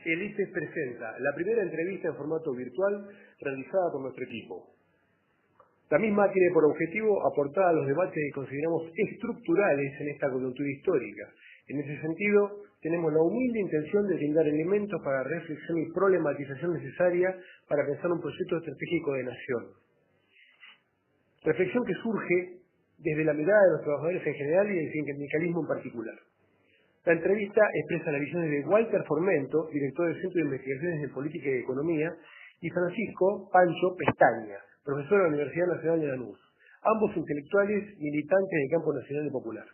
El ICES presenta la primera entrevista en formato virtual realizada por nuestro equipo. La misma tiene por objetivo aportar a los debates que consideramos estructurales en esta coyuntura histórica. En ese sentido, tenemos la humilde intención de brindar elementos para reflexión y problematización necesaria para pensar un proyecto estratégico de nación. Reflexión que surge desde la mirada de los trabajadores en general y del sindicalismo en particular. La entrevista expresa las visiones de Walter Formento, director del Centro de Investigaciones en Política y Economía, y Francisco Pancho Pestaña, profesor de la Universidad Nacional de Lanús, ambos intelectuales militantes del campo nacional y popular.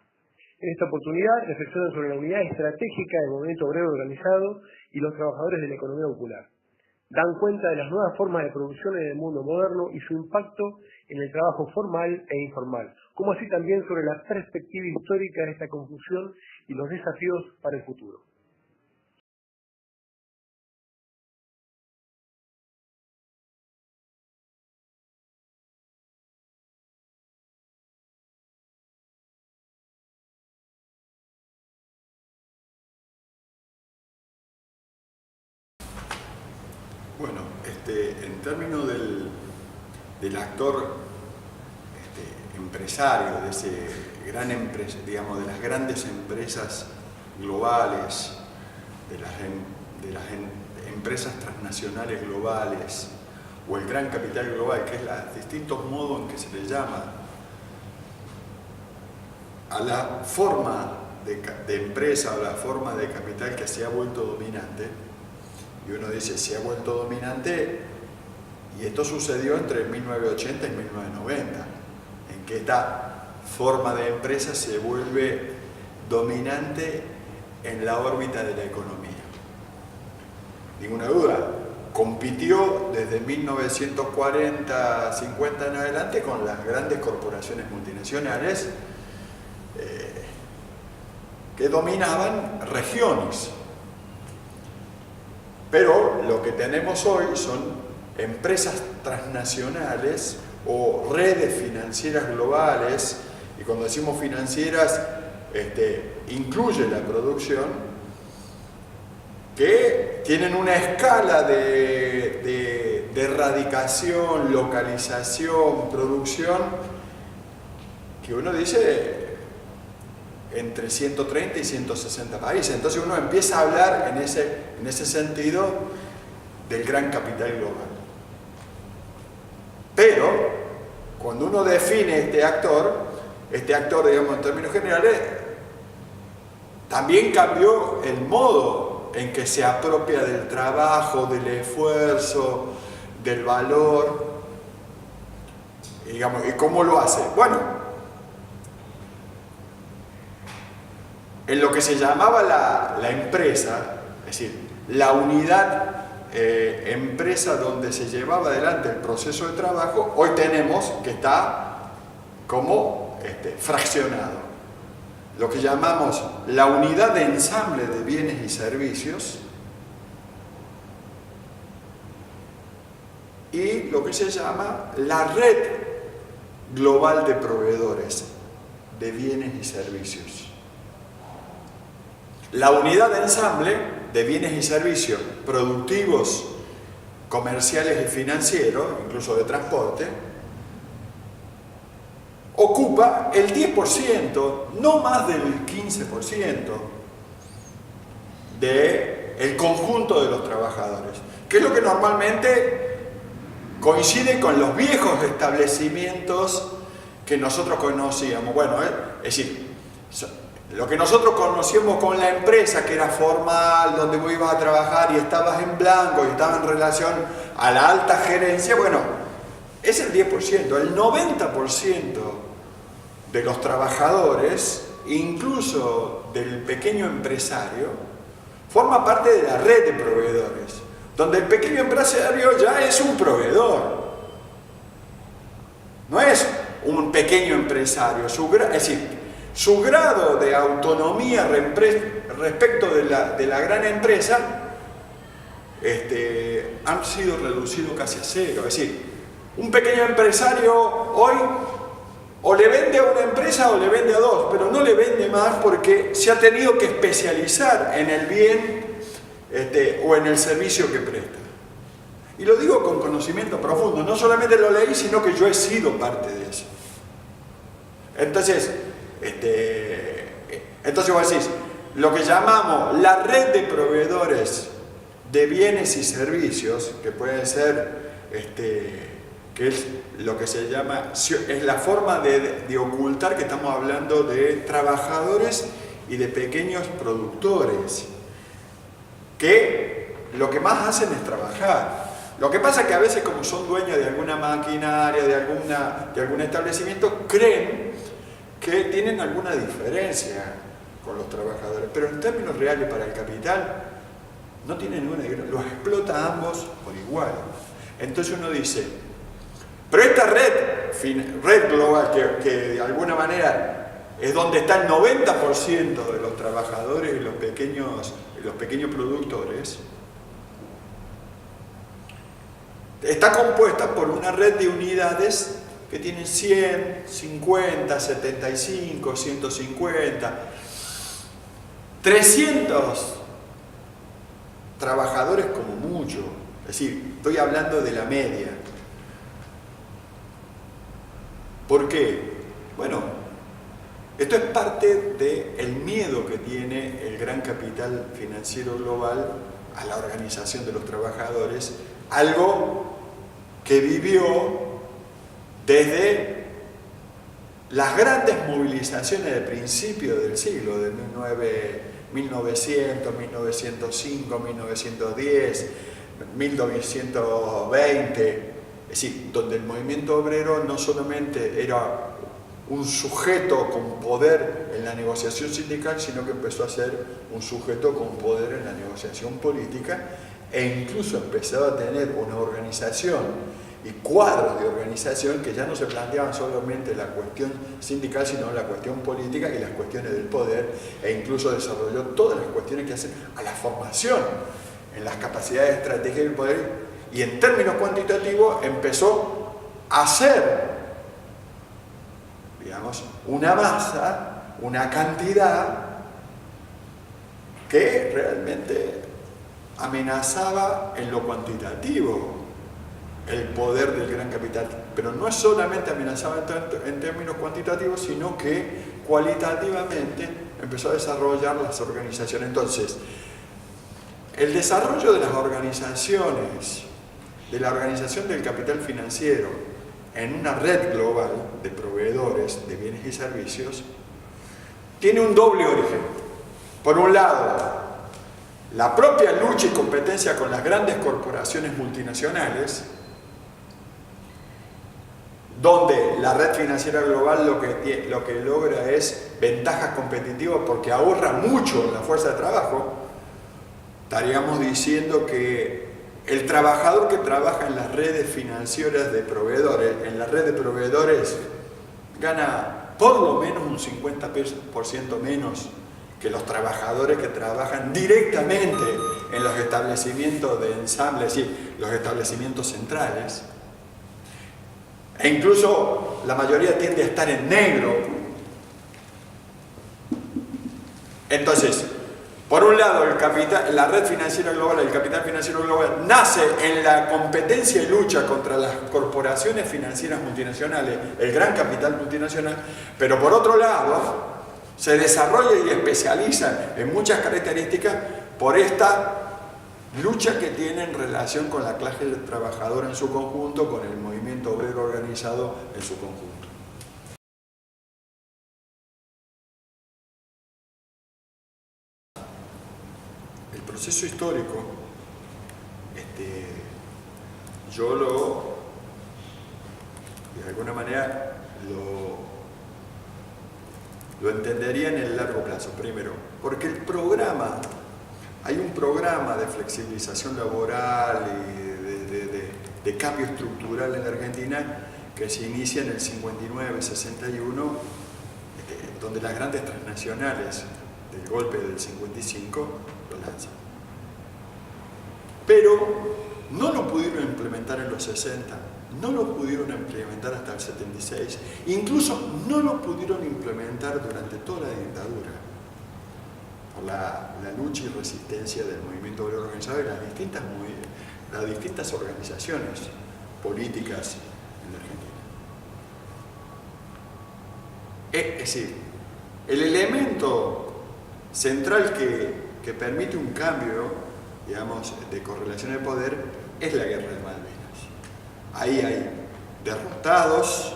En esta oportunidad reflexionan sobre la unidad estratégica del movimiento obrero organizado y los trabajadores de la economía popular. Dan cuenta de las nuevas formas de producción en el mundo moderno y su impacto en el trabajo formal e informal, como así también sobre la perspectiva histórica de esta confusión y los desafíos para el futuro. Bueno, en términos del actor empresario, de ese gran empresa, digamos, de las grandes empresas globales, de las empresas transnacionales globales, o el gran capital global, que es los distintos modos en que se le llama a la forma de empresa o la forma de capital que se ha vuelto dominante. Y uno dice, se ha vuelto dominante, y esto sucedió entre 1980 y 1990, en que esta forma de empresa se vuelve dominante en la órbita de la economía. Ninguna duda, compitió desde 1940, 50 en adelante con las grandes corporaciones multinacionales que dominaban regiones. Pero lo que tenemos hoy son empresas transnacionales o redes financieras globales, y cuando decimos financieras incluye la producción, que tienen una escala de erradicación, localización, producción, que uno dice entre 130 y 160 países. Entonces uno empieza a hablar en ese sentido del gran capital global. Pero cuando uno define este actor, digamos, en términos generales, también cambió el modo en que se apropia del trabajo, del esfuerzo, del valor, digamos, ¿y cómo lo hace? Bueno, en lo que se llamaba la empresa, es decir, la unidad empresa donde se llevaba adelante el proceso de trabajo, hoy tenemos que está como fraccionado. Lo que llamamos la unidad de ensamble de bienes y servicios y lo que se llama la red global de proveedores de bienes y servicios. La unidad de ensamble de bienes y servicios productivos, comerciales y financieros, incluso de transporte, ocupa el 10%, no más del 15% del conjunto de los trabajadores, que es lo que normalmente coincide con los viejos establecimientos que nosotros conocíamos. Bueno, es decir, lo que nosotros conocíamos con la empresa, que era formal, donde vos ibas a trabajar y estabas en blanco y estabas en relación a la alta gerencia, bueno, es el 10%. El 90% de los trabajadores, incluso del pequeño empresario, forma parte de la red de proveedores, donde el pequeño empresario ya es un proveedor. No es un pequeño empresario, es decir, su grado de autonomía respecto de la gran empresa han sido reducidos casi a cero. Es decir, un pequeño empresario hoy o le vende a una empresa o le vende a dos, pero no le vende más porque se ha tenido que especializar en el bien o en el servicio que presta. Y lo digo con conocimiento profundo, no solamente lo leí, sino que yo he sido parte de eso. Entonces, vos decís, lo que llamamos la red de proveedores de bienes y servicios, que pueden ser, que es lo que se llama, es la forma de ocultar que estamos hablando de trabajadores y de pequeños productores, que lo que más hacen es trabajar. Lo que pasa es que a veces, como son dueños de alguna maquinaria, de algún establecimiento, creen que tienen alguna diferencia con los trabajadores, pero en términos reales para el capital no tienen ninguna diferencia, los explota a ambos por igual. Entonces uno dice, pero esta red global que de alguna manera es donde está el 90% de los trabajadores y los pequeños productores, está compuesta por una red de unidades que tienen 100, 50, 75, 150, 300 trabajadores como mucho. Es decir, estoy hablando de la media. ¿Por qué? Bueno, esto es parte del miedo que tiene el gran capital financiero global a la organización de los trabajadores, algo que vivió desde las grandes movilizaciones del principio del siglo, de 1900, 1905, 1910, 1920, es decir, donde el movimiento obrero no solamente era un sujeto con poder en la negociación sindical, sino que empezó a ser un sujeto con poder en la negociación política, e incluso empezó a tener una organización y cuadros de organización que ya no se planteaban solamente la cuestión sindical, sino la cuestión política y las cuestiones del poder, e incluso desarrolló todas las cuestiones que hacen a la formación en las capacidades estratégicas del poder, y en términos cuantitativos empezó a ser, digamos, una masa, una cantidad que realmente amenazaba en lo cuantitativo el poder del gran capital, pero no es solamente amenazaba en términos cuantitativos, sino que cualitativamente empezó a desarrollar las organizaciones. Entonces, el desarrollo de las organizaciones, de la organización del capital financiero en una red global de proveedores de bienes y servicios, tiene un doble origen. Por un lado, la propia lucha y competencia con las grandes corporaciones multinacionales, donde la red financiera global lo que logra es ventajas competitivas porque ahorra mucho en la fuerza de trabajo. Estaríamos diciendo que el trabajador que trabaja en las redes financieras de proveedores, en la red de proveedores, gana por lo menos un 50% menos que los trabajadores que trabajan directamente en los establecimientos de ensamble, es decir, los establecimientos centrales. E incluso la mayoría tiende a estar en negro. Entonces, por un lado, la red financiera global, el capital financiero global, nace en la competencia y lucha contra las corporaciones financieras multinacionales, el gran capital multinacional, pero por otro lado, se desarrolla y especializa en muchas características por esta lucha que tiene en relación con la clase trabajadora en su conjunto, con el movimiento obrero organizado en su conjunto. El proceso histórico, yo de alguna manera lo entendería en el largo plazo. Primero, porque hay un programa de flexibilización laboral y de cambio estructural en la Argentina que se inicia en el 59-61, donde las grandes transnacionales del golpe del 55 lo lanzan. Pero no lo pudieron implementar en los 60, no lo pudieron implementar hasta el 76, incluso no lo pudieron implementar durante toda la dictadura. por la lucha y resistencia del movimiento obrero organizado y las distintas organizaciones políticas en la Argentina. Es decir, el elemento central que permite un cambio, digamos, de correlación de poder es la guerra de Malvinas. Ahí hay derrotados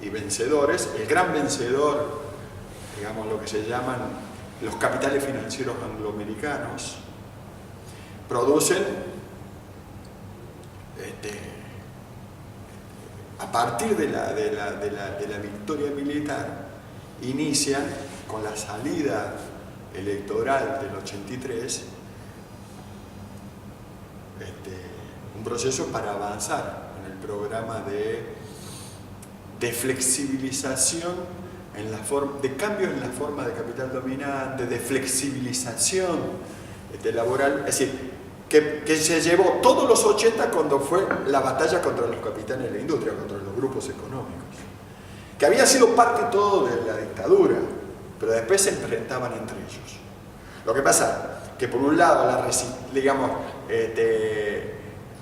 y vencedores. El gran vencedor, digamos, lo que se llaman los capitales financieros angloamericanos, producen a partir de la victoria militar, inician con la salida electoral del 83 un proceso para avanzar en el programa de flexibilización, de cambio en la forma de capital dominante, de flexibilización laboral, es decir, que se llevó todos los 80 cuando fue la batalla contra los capitanes de la industria, contra los grupos económicos, que había sido parte todo de la dictadura, pero después se enfrentaban entre ellos. Lo que pasa que por un lado,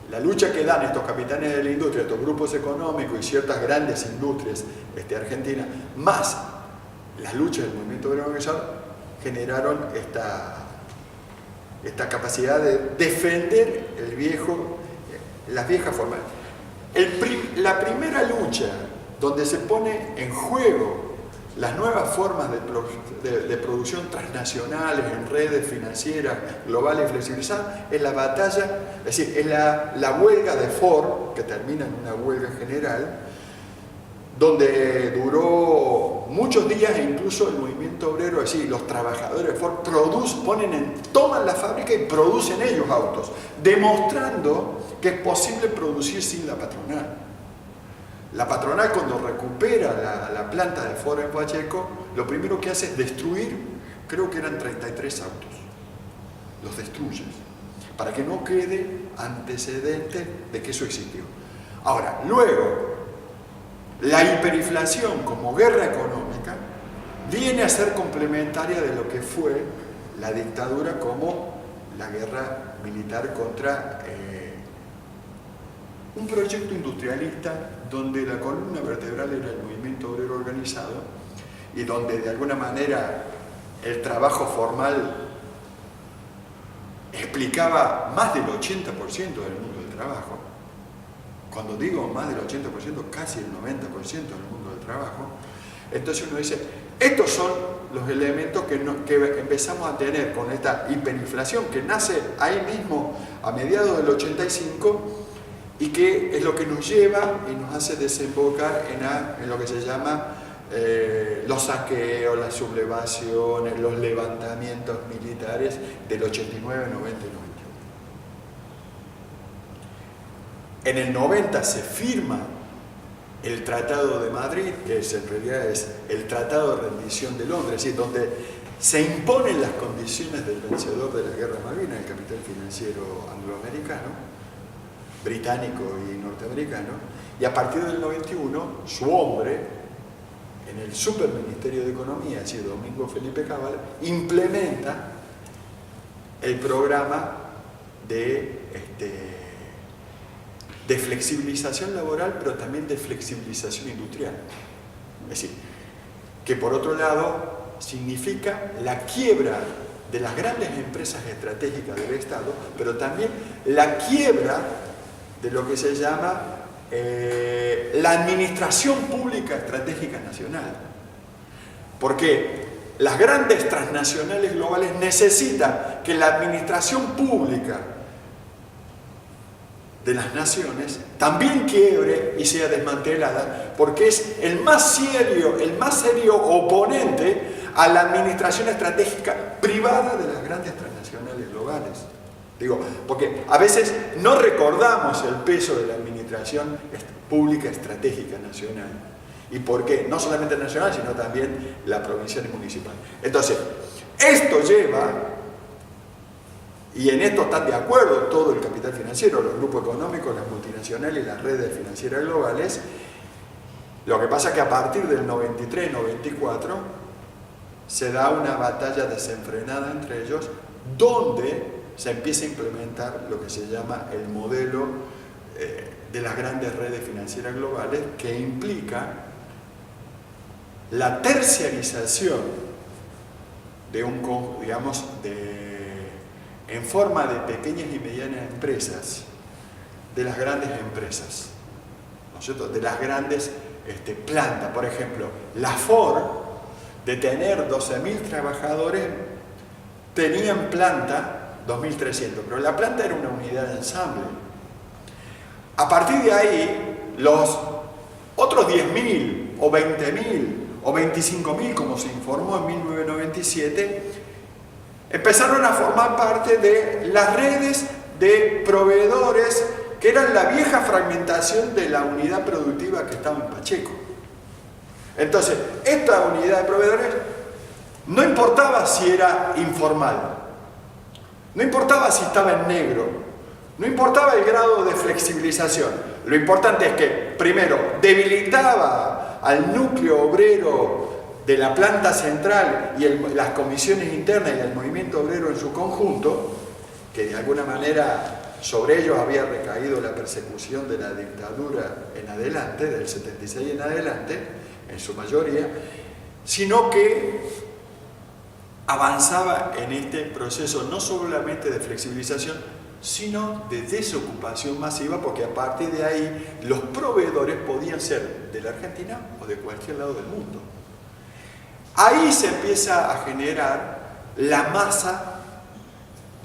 la lucha que dan estos capitanes de la industria, estos grupos económicos y ciertas grandes industrias argentinas, más las luchas del movimiento obrero organizado, generaron esta capacidad de defender las viejas formas. La primera lucha donde se pone en juego las nuevas formas de producción transnacionales en redes financieras globales y flexibilizadas es la batalla, es decir, es la huelga de Ford, que termina en una huelga general, donde duró muchos días e incluso el movimiento obrero, es decir, los trabajadores de Ford toman la fábrica y producen ellos autos, demostrando que es posible producir sin la patronal. La patronal, cuando recupera la planta de Ford en Pacheco, lo primero que hace es destruir, creo que eran 33 autos. Los destruye, para que no quede antecedente de que eso existió. Ahora, luego, la hiperinflación como guerra económica viene a ser complementaria de lo que fue la dictadura como la guerra militar contra un proyecto industrialista donde la columna vertebral era el movimiento obrero organizado y donde de alguna manera el trabajo formal explicaba más del 80% del mundo del trabajo. Cuando digo más del 80%, casi el 90% del mundo del trabajo. Entonces uno dice, estos son los elementos que empezamos a tener con esta hiperinflación que nace ahí mismo a mediados del 85 y que es lo que nos lleva y nos hace desembocar en lo que se llama los saqueos, las sublevaciones, los levantamientos militares del 89, 90 y 91. En el 90 se firma el Tratado de Madrid, que en realidad es el Tratado de Rendición de Londres, es decir, donde se imponen las condiciones del vencedor de la Guerra de Malvinas, el capital financiero angloamericano, británico y norteamericano, y a partir del 91, su hombre, en el Superministerio de Economía, es decir, Domingo Felipe Cabal, implementa el programa de flexibilización laboral, pero también de flexibilización industrial. Es decir, que por otro lado significa la quiebra de las grandes empresas estratégicas del Estado, pero también la quiebra de lo que se llama la administración pública estratégica nacional. Porque las grandes transnacionales globales necesitan que la administración pública de las naciones también quiebre y sea desmantelada, porque es el más serio oponente a la administración estratégica privada de las grandes transnacionales globales. Digo, porque a veces no recordamos el peso de la administración pública estratégica nacional. ¿Y por qué? No solamente nacional, sino también la provincial y municipal. Entonces, esto lleva, y en esto están de acuerdo todo el capital financiero, los grupos económicos, las multinacionales y las redes financieras globales. Lo que pasa es que a partir del 93-94 se da una batalla desenfrenada entre ellos, donde se empieza a implementar lo que se llama el modelo de las grandes redes financieras globales, que implica la terciarización de en forma de pequeñas y medianas empresas, de las grandes empresas, ¿no es cierto?, de las grandes plantas. Por ejemplo, la Ford, de tener 12.000 trabajadores, tenía en planta 2.300, pero la planta era una unidad de ensamble. A partir de ahí, los otros 10.000 o 20.000 o 25.000, como se informó en 1997, empezaron a formar parte de las redes de proveedores, que eran la vieja fragmentación de la unidad productiva que estaba en Pacheco. Entonces, esta unidad de proveedores no importaba si era informal, no importaba si estaba en negro, no importaba el grado de flexibilización. Lo importante es que, primero, debilitaba al núcleo obrero de la planta central y las comisiones internas y el movimiento obrero en su conjunto, que de alguna manera sobre ellos había recaído la persecución de la dictadura en adelante, del 76 en adelante, en su mayoría, sino que avanzaba en este proceso no solamente de flexibilización, sino de desocupación masiva, porque a partir de ahí los proveedores podían ser de la Argentina o de cualquier lado del mundo. Ahí se empieza a generar la masa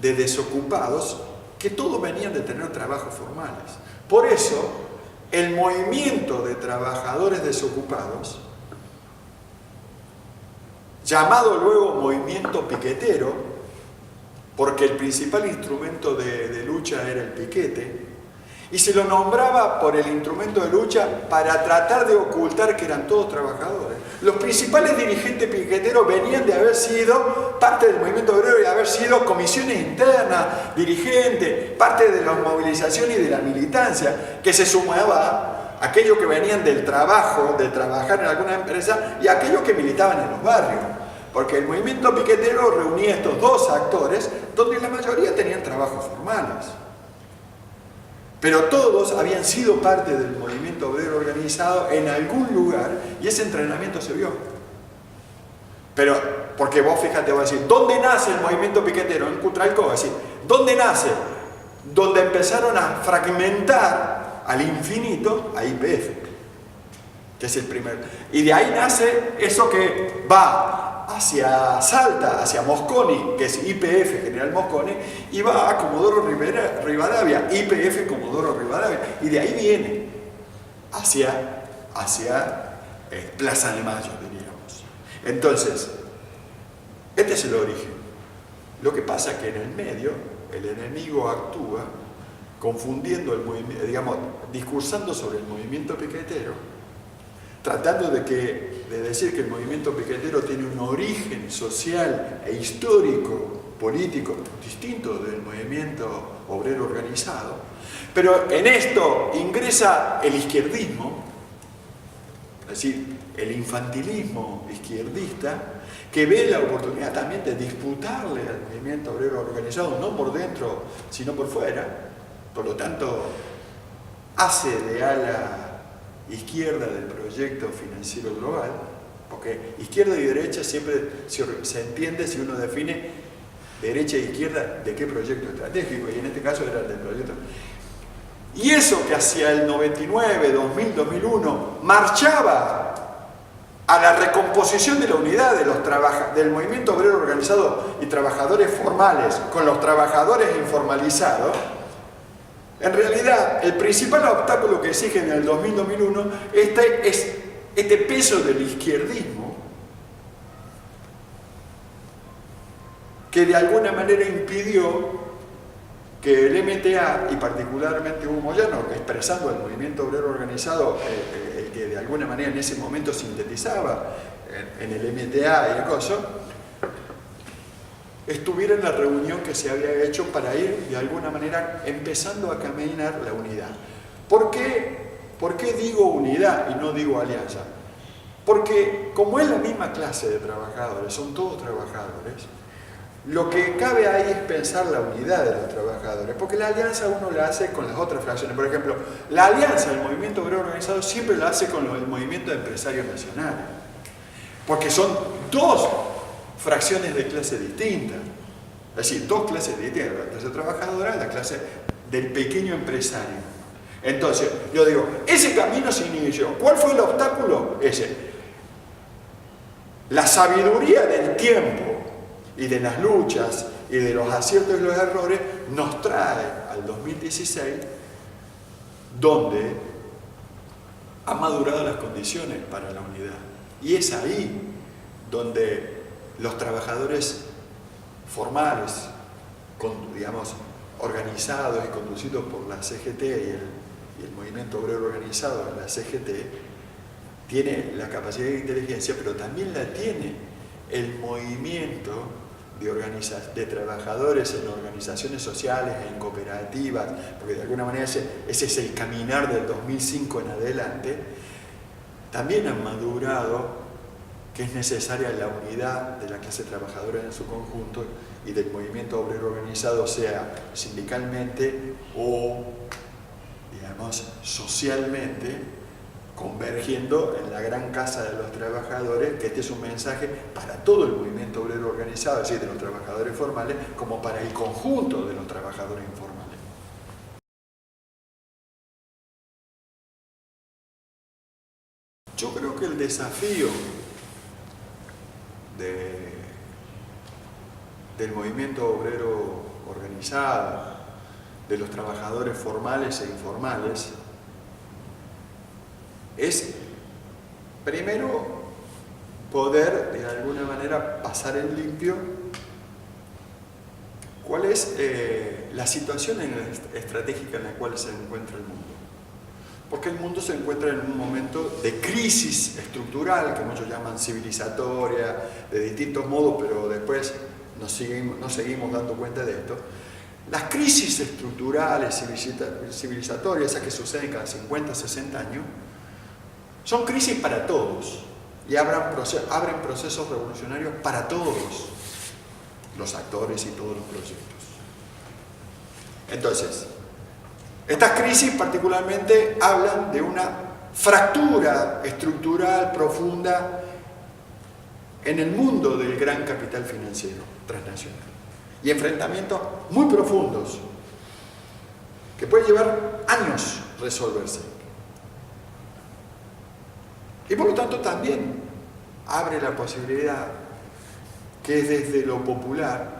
de desocupados, que todos venían de tener trabajos formales. Por eso, el movimiento de trabajadores desocupados, llamado luego movimiento piquetero, porque el principal instrumento de lucha era el piquete, y se lo nombraba por el instrumento de lucha para tratar de ocultar que eran todos trabajadores. Los principales dirigentes piqueteros venían de haber sido parte del movimiento obrero y de haber sido comisiones internas, dirigentes, parte de las movilizaciones y de la militancia, que se sumaba a aquellos que venían del trabajo, de trabajar en alguna empresa, y a aquellos que militaban en los barrios. Porque el movimiento piquetero reunía estos dos actores, donde la mayoría tenían trabajos formales. Pero todos habían sido parte del movimiento obrero organizado en algún lugar, y ese entrenamiento se vio. Pero, porque vos fíjate, vos decís, ¿dónde nace el movimiento piquetero? En Cutralcó, es decir, ¿dónde nace? Donde empezaron a fragmentar al infinito a YPF, que es el primero. Y de ahí nace eso que va hacia Salta, hacia Mosconi, que es YPF, General Mosconi, y va a Comodoro Rivadavia, YPF Comodoro Rivadavia, y de ahí viene hacia Plaza de Mayo, diríamos. Entonces, este es el origen. Lo que pasa es que en el medio el enemigo actúa confundiendo el movimiento, digamos, discursando sobre el movimiento piquetero, tratando de decir que el movimiento piquetero tiene un origen social e histórico, político, distinto del movimiento obrero organizado. Pero en esto ingresa el izquierdismo, es decir, el infantilismo izquierdista, que ve la oportunidad también de disputarle al movimiento obrero organizado, no por dentro, sino por fuera. Por lo tanto, hace de ala izquierda del proyecto financiero global, porque izquierda y derecha siempre se entiende si uno define derecha e izquierda de qué proyecto estratégico, y en este caso era el del proyecto. Y eso que hacia el 99, 2000, 2001 marchaba a la recomposición de la unidad del movimiento obrero organizado y trabajadores formales con los trabajadores informalizados, en realidad el principal obstáculo que exige en el 2000-2001 es este peso del izquierdismo, que de alguna manera impidió que el MTA, y particularmente Hugo Moyano, expresando el movimiento obrero organizado, el que de alguna manera en ese momento sintetizaba en el MTA y el coso, estuviera en la reunión que se había hecho para ir de alguna manera empezando a caminar la unidad. ¿Por qué digo unidad y no digo alianza? Porque como es la misma clase de trabajadores, son todos trabajadores, lo que cabe ahí es pensar la unidad de los trabajadores, porque la alianza uno la hace con las otras fracciones. Por ejemplo, la alianza del movimiento obrero organizado siempre la hace con el movimiento de empresarios nacionales, porque son dos fracciones de clase distintas, es decir, dos clases distintas, la clase trabajadora y la clase del pequeño empresario. Entonces, yo digo, ese camino se inició. ¿Cuál fue el obstáculo? Ese. La sabiduría del tiempo y de las luchas y de los aciertos y los errores nos trae al 2016, donde han madurado las condiciones para la unidad. Y es ahí donde los trabajadores formales, digamos, organizados y conducidos por la CGT y el movimiento obrero organizado en la CGT, tiene la capacidad de inteligencia, pero también la tiene el movimiento de trabajadores en organizaciones sociales, en cooperativas, porque de alguna manera ese es el caminar del 2005 en adelante. También han madurado que es necesaria la unidad de la clase trabajadora en su conjunto y del movimiento obrero organizado, sea sindicalmente o, digamos, socialmente, convergiendo en la gran casa de los trabajadores, que este es un mensaje para todo el movimiento obrero organizado, es decir, de los trabajadores formales, como para el conjunto de los trabajadores informales. Yo creo que el desafío del movimiento obrero organizado, de los trabajadores formales e informales, es primero poder de alguna manera pasar en limpio cuál es la situación estratégica en la cual se encuentra el mundo. Porque el mundo se encuentra en un momento de crisis estructural, que muchos llaman civilizatoria, de distintos modos, pero después nos seguimos dando cuenta de esto. Las crisis estructurales civilizatorias, esas que suceden cada 50, 60 años, son crisis para todos y abren procesos revolucionarios para todos los actores y todos los proyectos. Entonces, estas crisis particularmente hablan de una fractura estructural profunda en el mundo del gran capital financiero transnacional y enfrentamientos muy profundos que pueden llevar años resolverse. Y por lo tanto también abre la posibilidad que desde lo popular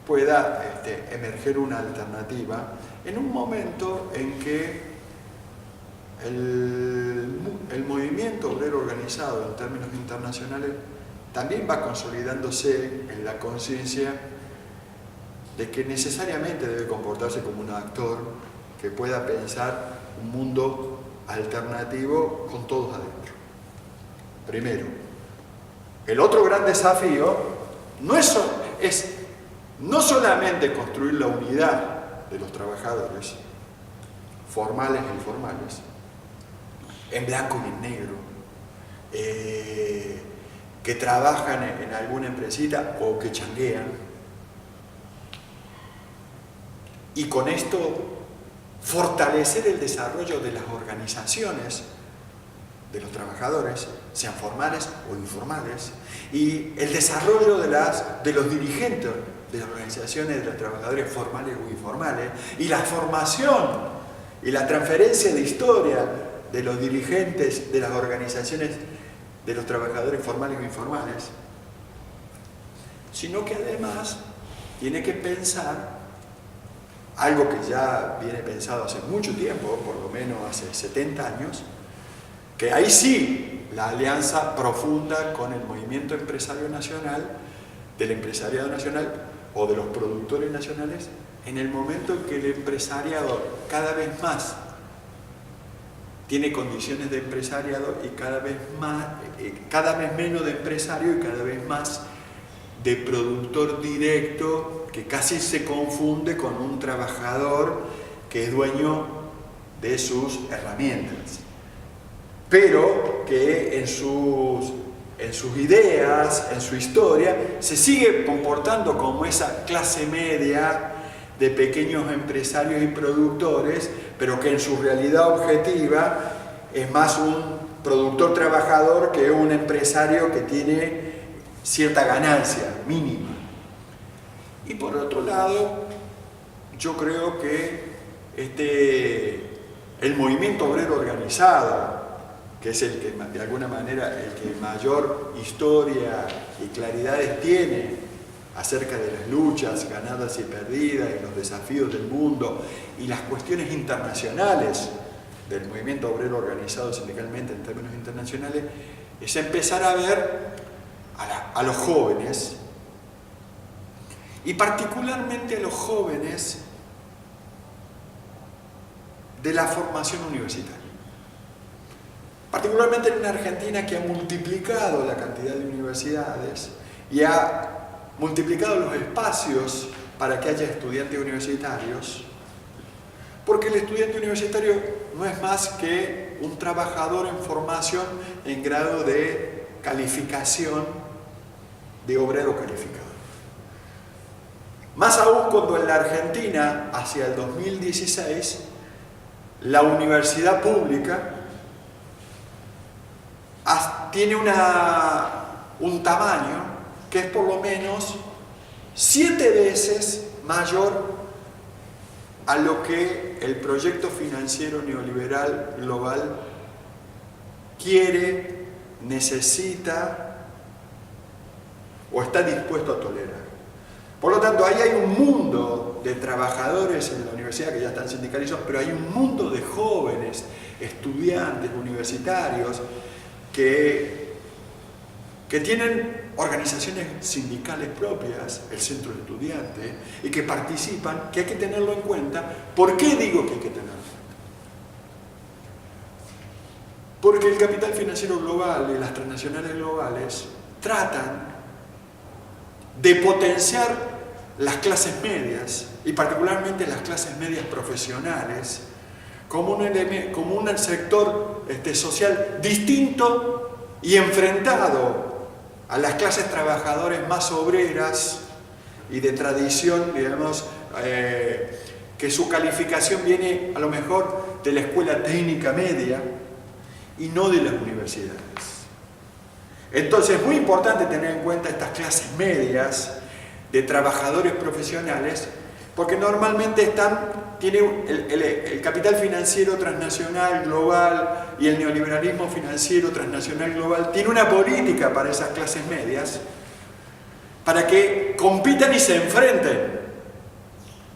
pueda emerger una alternativa en un momento en que el movimiento obrero organizado en términos internacionales también va consolidándose en la conciencia de que necesariamente debe comportarse como un actor que pueda pensar un mundo alternativo con todos adentro. Primero, el otro gran desafío es no solamente construir la unidad de los trabajadores, formales e informales, en blanco y en negro, que trabajan en alguna empresita o que changuean, y con esto fortalecer el desarrollo de las organizaciones de los trabajadores, sean formales o informales, y el desarrollo de los dirigentes de las organizaciones de los trabajadores formales o informales, y la formación y la transferencia de historia de los dirigentes de las organizaciones de los trabajadores formales o informales, sino que además tiene que pensar algo que ya viene pensado hace mucho tiempo, por lo menos hace 70 años, que ahí sí la alianza profunda con el movimiento empresario nacional, del empresariado nacional o de los productores nacionales, en el momento en que el empresariado cada vez más tiene condiciones de empresariado y cada vez menos de empresario y cada vez más de productor directo, que casi se confunde con un trabajador que es dueño de sus herramientas. pero que en sus ideas, en su historia, se sigue comportando como esa clase media de pequeños empresarios y productores, pero que en su realidad objetiva es más un productor trabajador que un empresario que tiene cierta ganancia mínima. Y por otro lado, yo creo que el movimiento obrero organizado, que es el que de alguna manera el que mayor historia y claridades tiene acerca de las luchas ganadas y perdidas y los desafíos del mundo y las cuestiones internacionales del movimiento obrero organizado sindicalmente en términos internacionales, es empezar a ver a los jóvenes, y particularmente a los jóvenes de la formación universitaria. Particularmente en una Argentina que ha multiplicado la cantidad de universidades y ha multiplicado los espacios para que haya estudiantes universitarios, porque el estudiante universitario no es más que un trabajador en formación en grado de calificación de obrero calificado. Más aún cuando en la Argentina, hacia el 2016, la universidad pública tiene un tamaño que es por lo menos 7 veces mayor a lo que el proyecto financiero neoliberal global quiere, necesita o está dispuesto a tolerar. Por lo tanto, ahí hay un mundo de trabajadores en la universidad que ya están sindicalizados, pero hay un mundo de jóvenes, estudiantes, universitarios, que tienen organizaciones sindicales propias, el centro de estudiantes, y que participan, que hay que tenerlo en cuenta. ¿Por qué digo que hay que tenerlo en cuenta? Porque el capital financiero global y las transnacionales globales tratan de potenciar las clases medias, y particularmente las clases medias profesionales, como un sector social distinto y enfrentado a las clases trabajadoras más obreras y de tradición, digamos, que su calificación viene a lo mejor de la escuela técnica media y no de las universidades. Entonces es muy importante tener en cuenta estas clases medias de trabajadores profesionales, porque normalmente tiene el capital financiero transnacional global y el neoliberalismo financiero transnacional global tiene una política para esas clases medias para que compitan y se enfrenten,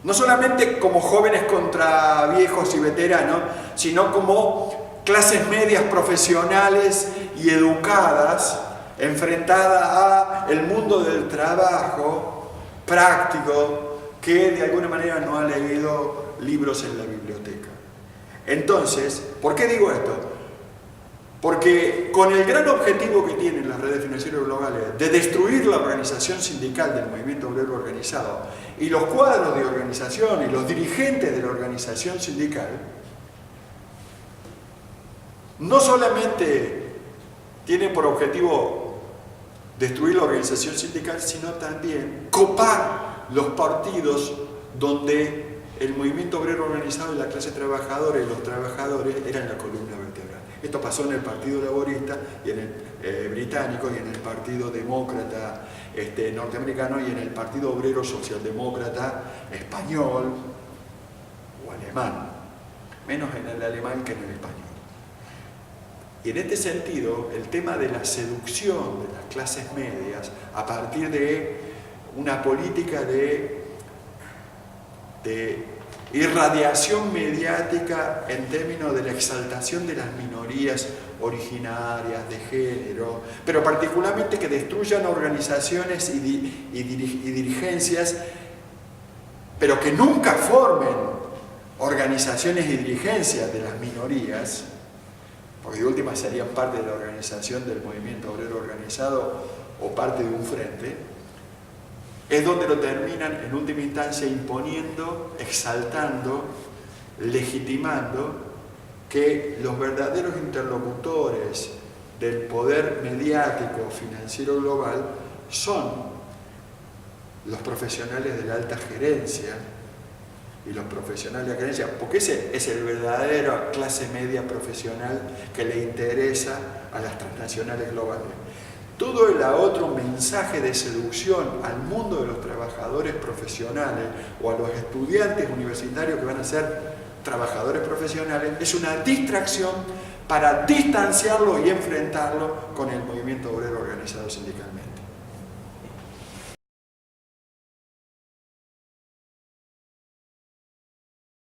no solamente como jóvenes contra viejos y veteranos, sino como clases medias profesionales y educadas, enfrentadas a el mundo del trabajo práctico, que de alguna manera no ha leído libros en la biblioteca. Entonces, ¿por qué digo esto? Porque con el gran objetivo que tienen las redes financieras globales de destruir la organización sindical del movimiento obrero organizado y los cuadros de organización y los dirigentes de la organización sindical, no solamente tienen por objetivo destruir la organización sindical, sino también copar los partidos donde el movimiento obrero organizado y la clase trabajadora y los trabajadores eran la columna vertebral. Esto pasó en el Partido Laborista y en el británico y en el Partido Demócrata norteamericano y en el Partido Obrero Socialdemócrata español o alemán, menos en el alemán que en el español. Y en este sentido, el tema de la seducción de las clases medias a partir de una política de irradiación mediática en términos de la exaltación de las minorías originarias, de género, pero particularmente que destruyan organizaciones y dirigencias, pero que nunca formen organizaciones y dirigencias de las minorías, porque de última serían parte de la organización del movimiento obrero organizado o parte de un frente, es donde lo terminan en última instancia imponiendo, exaltando, legitimando que los verdaderos interlocutores del poder mediático financiero global son los profesionales de la alta gerencia y los profesionales de la gerencia, porque ese es el verdadero clase media profesional que le interesa a las transnacionales globales. Todo el otro mensaje de seducción al mundo de los trabajadores profesionales o a los estudiantes universitarios que van a ser trabajadores profesionales es una distracción para distanciarlo y enfrentarlo con el movimiento obrero organizado sindicalmente.